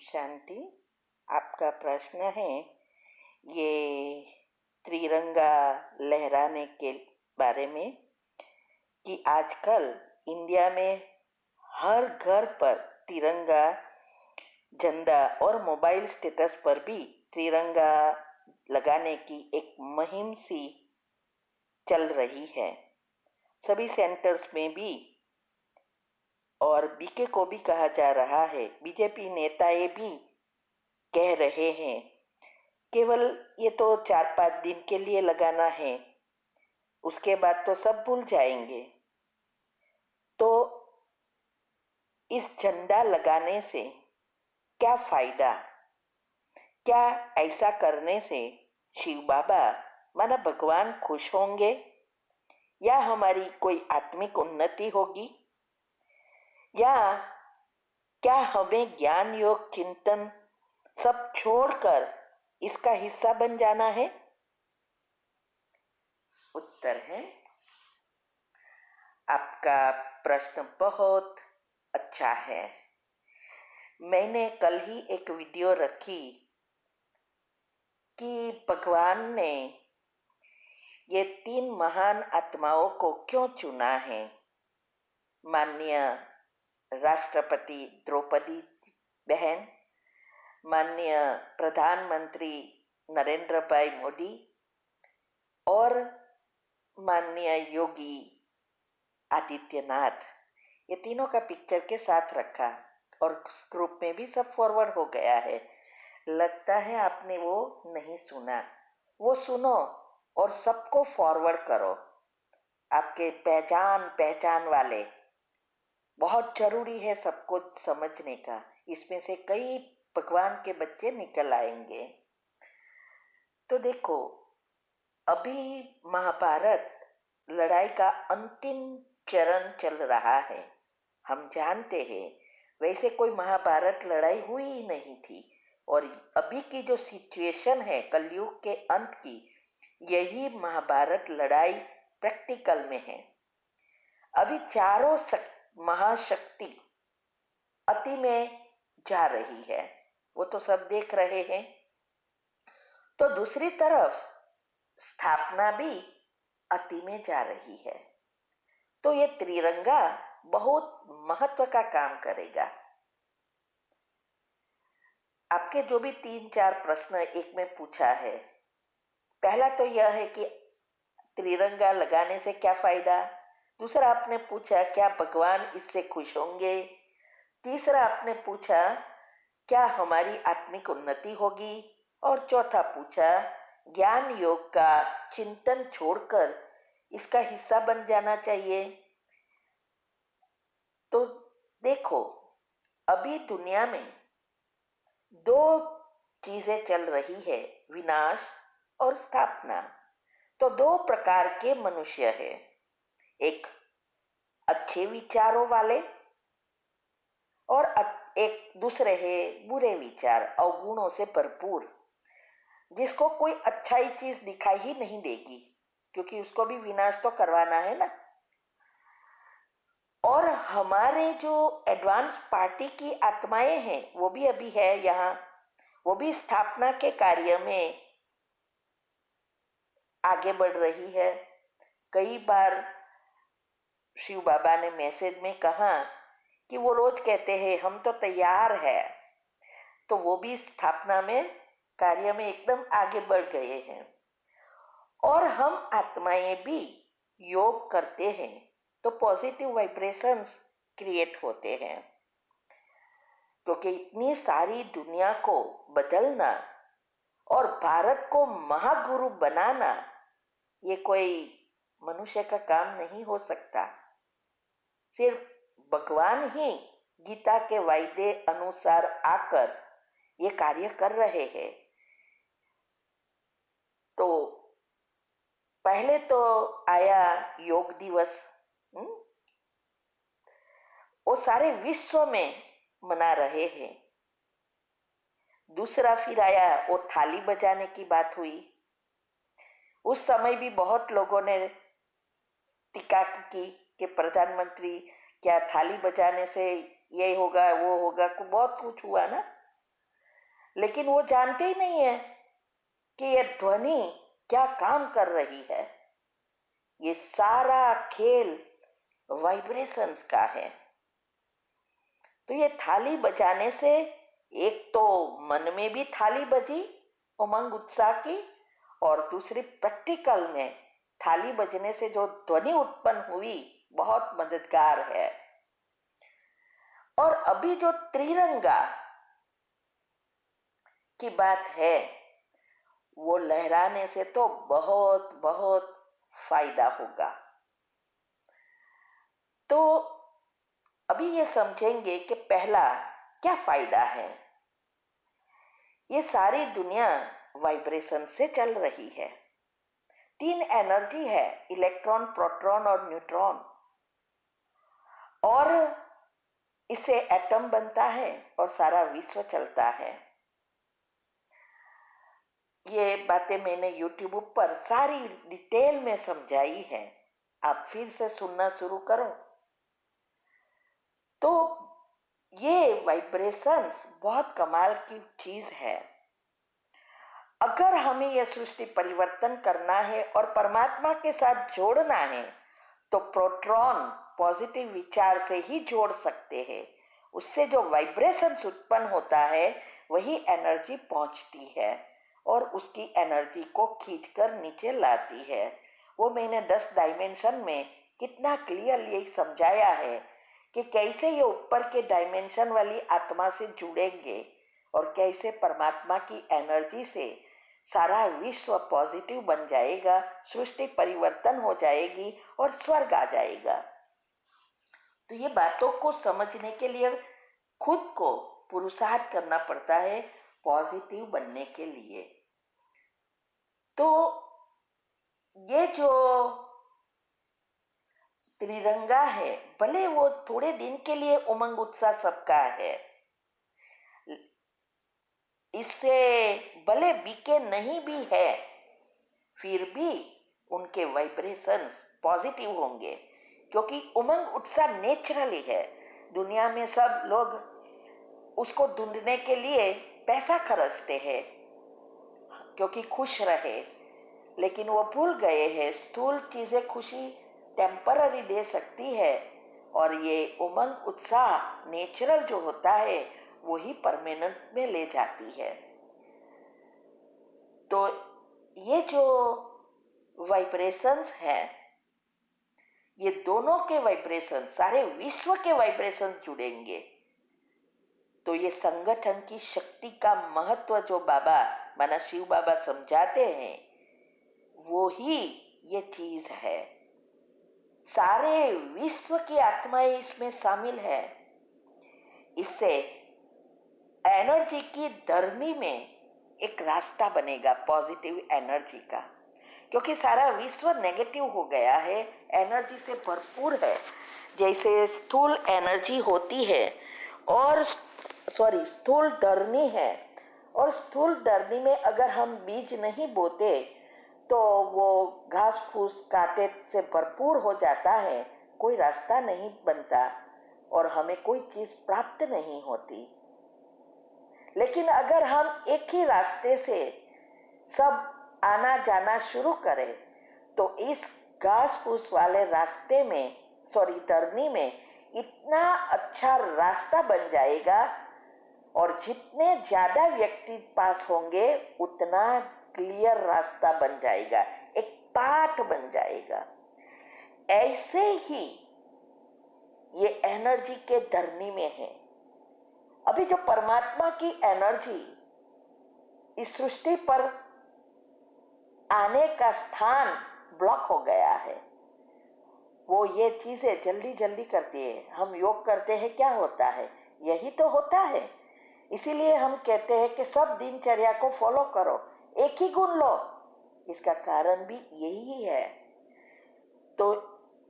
शांति। आपका प्रश्न है ये त्रिरंगा लहराने के बारे में कि आजकल इंडिया में हर घर पर तिरंगा झंडा और मोबाइल स्टेटस पर भी तिरंगा लगाने की एक मुहिम सी चल रही है। सभी सेंटर्स में भी और बीके को भी कहा जा रहा है, बीजेपी नेताएं भी कह रहे हैं केवल ये तो 4-5 दिन के लिए लगाना है, उसके बाद तो सब भूल जाएंगे। तो इस झंडा लगाने से क्या फायदा? क्या ऐसा करने से शिव बाबा माना भगवान खुश होंगे या हमारी कोई आत्मिक उन्नति होगी, या क्या हमें ज्ञान योग चिंतन सब छोड़कर इसका हिस्सा बन जाना है? उत्तर है, आपका प्रश्न बहुत अच्छा है। मैंने कल ही एक वीडियो रखी कि भगवान ने ये 3 महान आत्माओं को क्यों चुना है। माननीय राष्ट्रपति द्रौपदी बहन, माननीय प्रधानमंत्री नरेंद्र भाई मोदी और माननीय योगी आदित्यनाथ, ये तीनों का पिक्चर के साथ रखा और ग्रुप में भी सब फॉरवर्ड हो गया है। लगता है आपने वो नहीं सुना, वो सुनो और सबको फॉरवर्ड करो। आपके पहचान वाले, बहुत जरूरी है सबको समझने का। इसमें से कई भगवान के बच्चे निकल आएंगे। तो देखो, अभी महाभारत लड़ाई का अंतिम चरण चल रहा है। हम जानते हैं वैसे कोई महाभारत लड़ाई हुई ही नहीं थी, और अभी की जो सिचुएशन है कलयुग के अंत की, यही महाभारत लड़ाई प्रैक्टिकल में है। अभी चारों महाशक्ति अति में जा रही है, वो तो सब देख रहे हैं। तो दूसरी तरफ स्थापना भी अति में जा रही है। तो ये त्रिरंगा बहुत महत्व का काम करेगा। आपके जो भी 3-4 प्रश्न एक में पूछा है, पहला तो यह है कि त्रिरंगा लगाने से क्या फायदा। दूसरा आपने पूछा क्या भगवान इससे खुश होंगे। तीसरा आपने पूछा क्या हमारी आत्मिक उन्नति होगी। और चौथा पूछा ज्ञान योग का चिंतन छोड़कर इसका हिस्सा बन जाना चाहिए। तो देखो, अभी दुनिया में 2 चीजें चल रही है, विनाश और स्थापना। तो 2 प्रकार के मनुष्य है, एक अच्छे विचारों वाले और एक दूसरे है बुरे विचार, अवगुणों से भरपूर, जिसको कोई अच्छाई चीज दिखाई ही नहीं देगी, क्योंकि उसको भी विनाश तो करवाना है ना। और हमारे जो एडवांस पार्टी की आत्माएं हैं वो भी अभी है यहाँ, वो भी स्थापना के कार्य में आगे बढ़ रही है। कई बार शिव बाबा ने मैसेज में कहा कि वो रोज कहते हैं हम तो तैयार है, तो वो भी स्थापना में कार्य में एकदम आगे बढ़ गए हैं। और हम आत्माएं भी योग करते हैं तो पॉजिटिव वाइब्रेशंस क्रिएट होते हैं, क्योंकि इतनी सारी दुनिया को बदलना और भारत को महागुरु बनाना ये कोई मनुष्य का काम नहीं हो सकता। सिर्फ भगवान ही गीता के वायदे अनुसार आकर ये कार्य कर रहे हैं। तो पहले तो आया योग दिवस, वो सारे विश्व में मना रहे हैं। दूसरा फिर आया वो थाली बजाने की बात हुई। उस समय भी बहुत लोगों ने टीका की कि प्रधानमंत्री क्या थाली बजाने से ये होगा वो होगा, बहुत कुछ हुआ ना। लेकिन वो जानते ही नहीं है कि ये ध्वनि क्या काम कर रही है। ये सारा खेल वाइब्रेशंस का है। तो ये थाली बजाने से एक तो मन में भी थाली बजी उमंग उत्साह की, और दूसरी प्रैक्टिकल में थाली बजने से जो ध्वनि उत्पन्न हुई बहुत मददगार है। और अभी जो त्रिरंगा की बात है, वो लहराने से तो बहुत बहुत फायदा होगा। तो अभी ये समझेंगे कि पहला क्या फायदा है। ये सारी दुनिया वाइब्रेशन से चल रही है। 3 एनर्जी है, इलेक्ट्रॉन, प्रोटॉन और न्यूट्रॉन, और इससे एटम बनता है और सारा विश्व चलता है। ये बातें मैंने यूट्यूब पर सारी डिटेल में समझाई है, आप फिर से सुनना शुरू करो। तो ये वाइब्रेशंस बहुत कमाल की चीज है। अगर हमें यह सृष्टि परिवर्तन करना है और परमात्मा के साथ जोड़ना है, तो प्रोटॉन पॉजिटिव विचार से ही जोड़ सकते हैं। उससे जो वाइब्रेशंस उत्पन्न होता है वही एनर्जी पहुंचती है और उसकी एनर्जी को खींचकर नीचे लाती है। वो मैंने 10 डायमेंशन में कितना क्लियरली समझाया है कि कैसे ये ऊपर के डायमेंशन वाली आत्मा से जुड़ेंगे और कैसे परमात्मा की एनर्जी से सारा विश्व पॉजिटिव बन जाएगा, सृष्टि परिवर्तन हो जाएगी और स्वर्ग आ जाएगा। तो ये बातों को समझने के लिए खुद को पुरुषार्थ करना पड़ता है पॉजिटिव बनने के लिए। तो ये जो त्रिरंगा है, भले वो थोड़े दिन के लिए उमंग उत्साह सबका है, इससे भले बीके नहीं भी है, फिर भी उनके वाइब्रेशंस पॉजिटिव होंगे, क्योंकि उमंग उत्साह नेचुरली है। दुनिया में सब लोग उसको ढूंढने के लिए पैसा खर्चते हैं क्योंकि खुश रहे, लेकिन वो भूल गए हैं स्थूल चीजें खुशी टेम्पररी दे सकती है, और ये उमंग उत्साह नेचुरल जो होता है वही परमानेंट में ले जाती है। तो ये जो वाइब्रेशंस है, ये दोनों के वाइब्रेशन, सारे विश्व के वाइब्रेशन जुड़ेंगे, तो ये संगठन की शक्ति का महत्व जो बाबा माना शिव बाबा समझाते हैं, वो ही ये चीज है। सारे विश्व की आत्माएं इसमें शामिल है। इससे एनर्जी की धरनी में एक रास्ता बनेगा पॉजिटिव एनर्जी का, क्योंकि सारा विश्व नेगेटिव हो गया है, एनर्जी से भरपूर है। जैसे स्थूल एनर्जी होती है और स्थूल धरनी है, और स्थूल धरनी में अगर हम बीज नहीं बोते तो वो घास फूस कांटे से भरपूर हो जाता है, कोई रास्ता नहीं बनता और हमें कोई चीज प्राप्त नहीं होती। लेकिन अगर हम एक ही रास्ते से सब आना जाना शुरू करें तो इस घास फूस वाले रास्ते में धरनी में इतना अच्छा रास्ता बन जाएगा, और जितने ज्यादा व्यक्ति पास होंगे उतना क्लियर रास्ता बन जाएगा, एक पाथ बन जाएगा। ऐसे ही ये एनर्जी के धरनी में है। अभी जो परमात्मा की एनर्जी इस सृष्टि पर आने का स्थान ब्लॉक हो गया है, वो ये चीजें जल्दी जल्दी करती है। हम योग करते हैं, क्या होता है? यही तो होता है। इसीलिए हम कहते हैं कि सब दिनचर्या को फॉलो करो, एक ही गुण लो। इसका कारण भी यही है। तो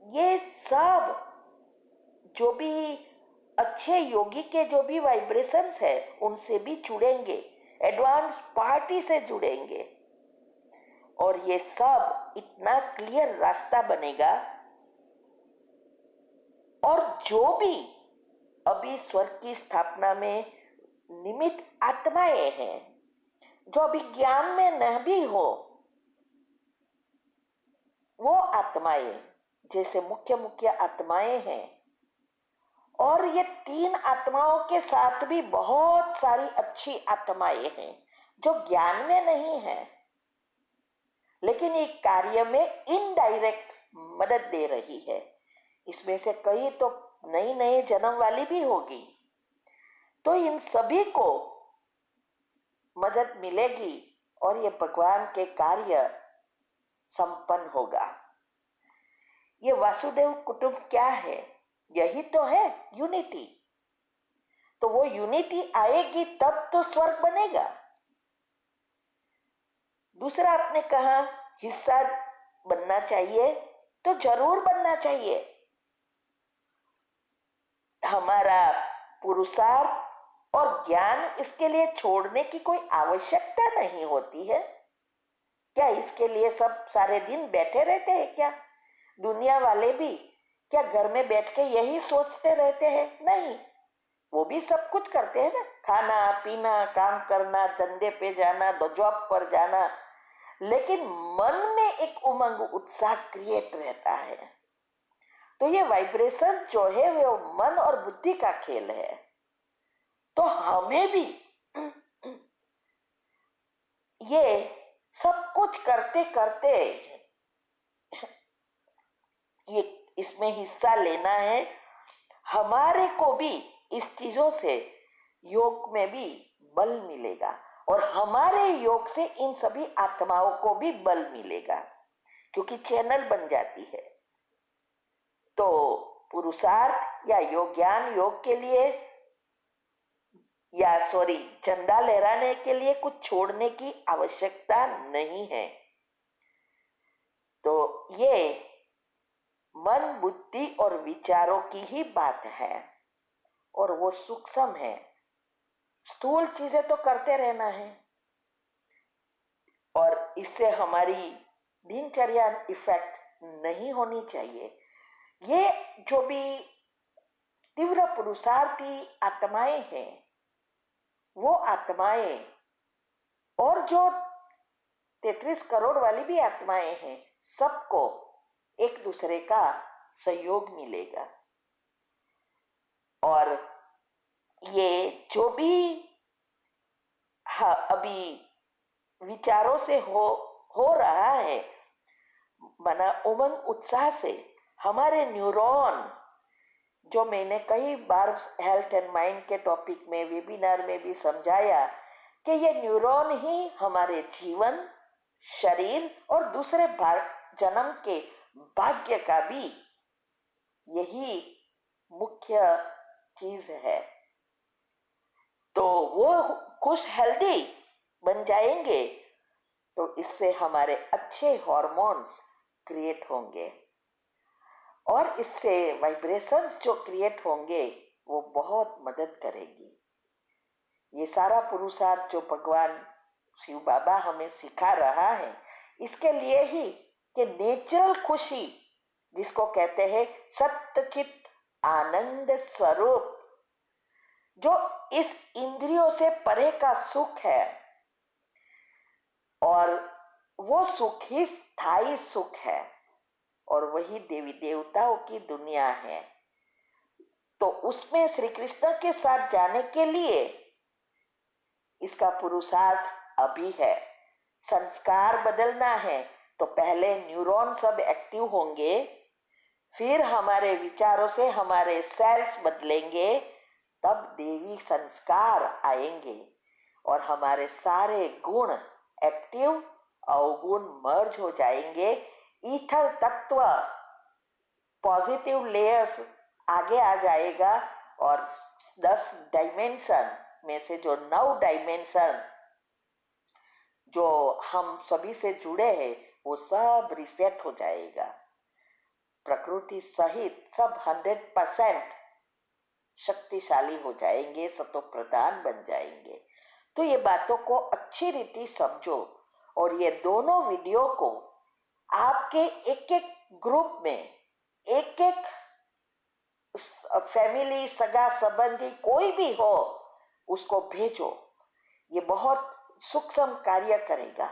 ये सब जो भी अच्छे योगी के जो भी वाइब्रेशंस है उनसे भी जुड़ेंगे, एडवांस पार्टी से जुड़ेंगे, और ये सब इतना क्लियर रास्ता बनेगा। और जो भी अभी स्वर्ग की स्थापना में निमित्त आत्माएं हैं जो अभी ज्ञान में न भी हो, वो आत्माएं जैसे मुख्य मुख्य आत्माएं हैं। और ये तीन आत्माओं के साथ भी बहुत सारी अच्छी आत्माएं हैं जो ज्ञान में नहीं है, लेकिन एक कार्य में इनडायरेक्ट मदद दे रही है। इसमें से कई तो नई नए जन्म वाली भी होगी। तो इन सभी को मदद मिलेगी और ये भगवान के कार्य संपन्न होगा। ये वासुदेव कुटुंब क्या है? यही तो है यूनिटी। तो वो यूनिटी आएगी तब तो स्वर्ग बनेगा। दूसरा आपने कहा हिस्सा बनना चाहिए, तो जरूर बनना चाहिए। हमारा पुरुषार्थ और ज्ञान इसके लिए छोड़ने की कोई आवश्यकता नहीं होती है। क्या इसके लिए सब सारे दिन बैठे रहते हैं क्या? दुनिया वाले भी क्या घर में बैठ के यही सोचते रहते हैं? नहीं, वो भी सब कुछ करते हैं ना, खाना पीना, काम करना, धंधे पे जाना, जॉब पर जाना, लेकिन मन में एक उमंग उत्साह क्रिएट रहता है। तो ये वाइब्रेशन जो है वो मन और बुद्धि का खेल है। तो हमें भी ये सब कुछ करते करते ये इसमें हिस्सा लेना है। हमारे को भी इस चीजों से योग में भी बल मिलेगा और हमारे योग से इन सभी आत्माओं को भी बल मिलेगा, क्योंकि चैनल बन जाती है। तो पुरुषार्थ या योग ज्ञान योग के लिए झंडा लहराने के लिए कुछ छोड़ने की आवश्यकता नहीं है। तो ये मन बुद्धि और विचारों की ही बात है और वो सूक्ष्म है। स्थूल चीजें तो करते रहना है और इससे हमारी दिनचर्या इफेक्ट नहीं होनी चाहिए। ये जो भी तीव्र पुरुषार्थी आत्माएं हैं, वो आत्माएं और जो 33 करोड़ वाली भी आत्माएं हैं, सबको एक दूसरे का सहयोग मिलेगा। और ये जो भी अभी विचारों से हो रहा है, बना उमंग उत्साह से हमारे न्यूरॉन, जो मैंने कई बार हेल्थ एंड माइंड के टॉपिक में वेबिनार में भी समझाया कि ये न्यूरॉन ही हमारे जीवन, शरीर और दूसरे जन्म के भाग्य का भी यही मुख्य चीज है। तो वो खुश हेल्दी बन जाएंगे तो इससे हमारे अच्छे हार्मोन्स क्रिएट होंगे और इससे वाइब्रेशंस जो क्रिएट होंगे वो बहुत मदद करेगी। ये सारा पुरुषार्थ जो भगवान शिव बाबा हमें सिखा रहा है, इसके लिए ही कि नेचुरल खुशी, जिसको कहते हैं सत्यचित आनंद स्वरूप, जो इस इंद्रियों से परे का सुख है, और वो सुख ही स्थायी सुख है और वही देवी देवताओं की दुनिया है। तो उसमें श्री कृष्ण के साथ जाने के लिए इसका पुरुषार्थ अभी है। संस्कार बदलना है तो पहले न्यूरॉन सब एक्टिव होंगे, फिर हमारे विचारों से हमारे सेल्स बदलेंगे, तब देवी संस्कार आएंगे और हमारे सारे गुण एक्टिव अवगुण मर्ज हो जाएंगे। ईथर तत्व पॉजिटिव लेयर्स आगे आ जाएगा और 10 डायमेंशन में से जो 9 डायमेंशन जो हम सभी से जुड़े हैं वो सब रिसेट हो जाएगा। प्रकृति सहित सब 100% शक्तिशाली हो जाएंगे, सतो प्रधान बन जाएंगे। तो ये बातों को अच्छी रीति समझो और ये दोनों वीडियो को आपके एक एक ग्रुप में, एक एक फैमिली, सगा संबंधी कोई भी हो, उसको भेजो, ये बहुत सूक्ष्म कार्य करेगा।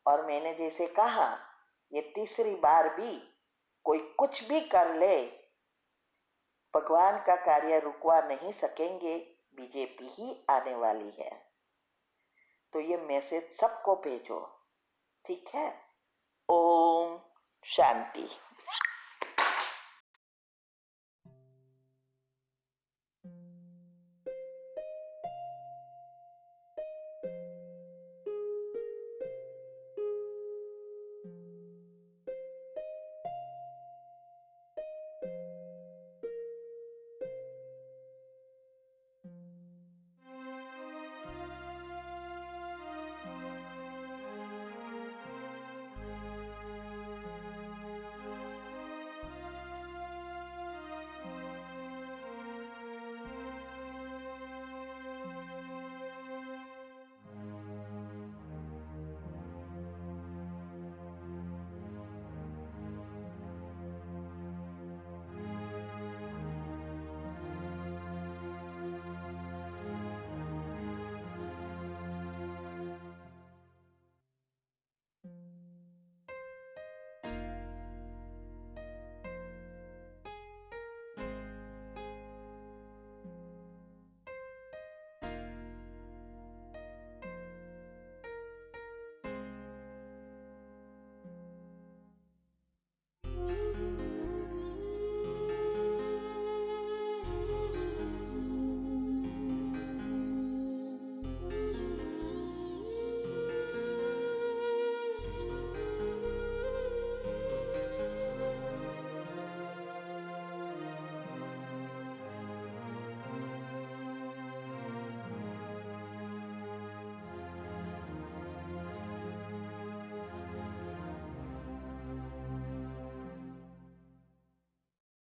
और मैंने जैसे कहा, ये तीसरी बार भी कोई कुछ भी कर ले, भगवान का कार्य रुकवा नहीं सकेंगे, बीजेपी ही आने वाली है। तो ये मैसेज सबको भेजो, ठीक है। ओम शांति।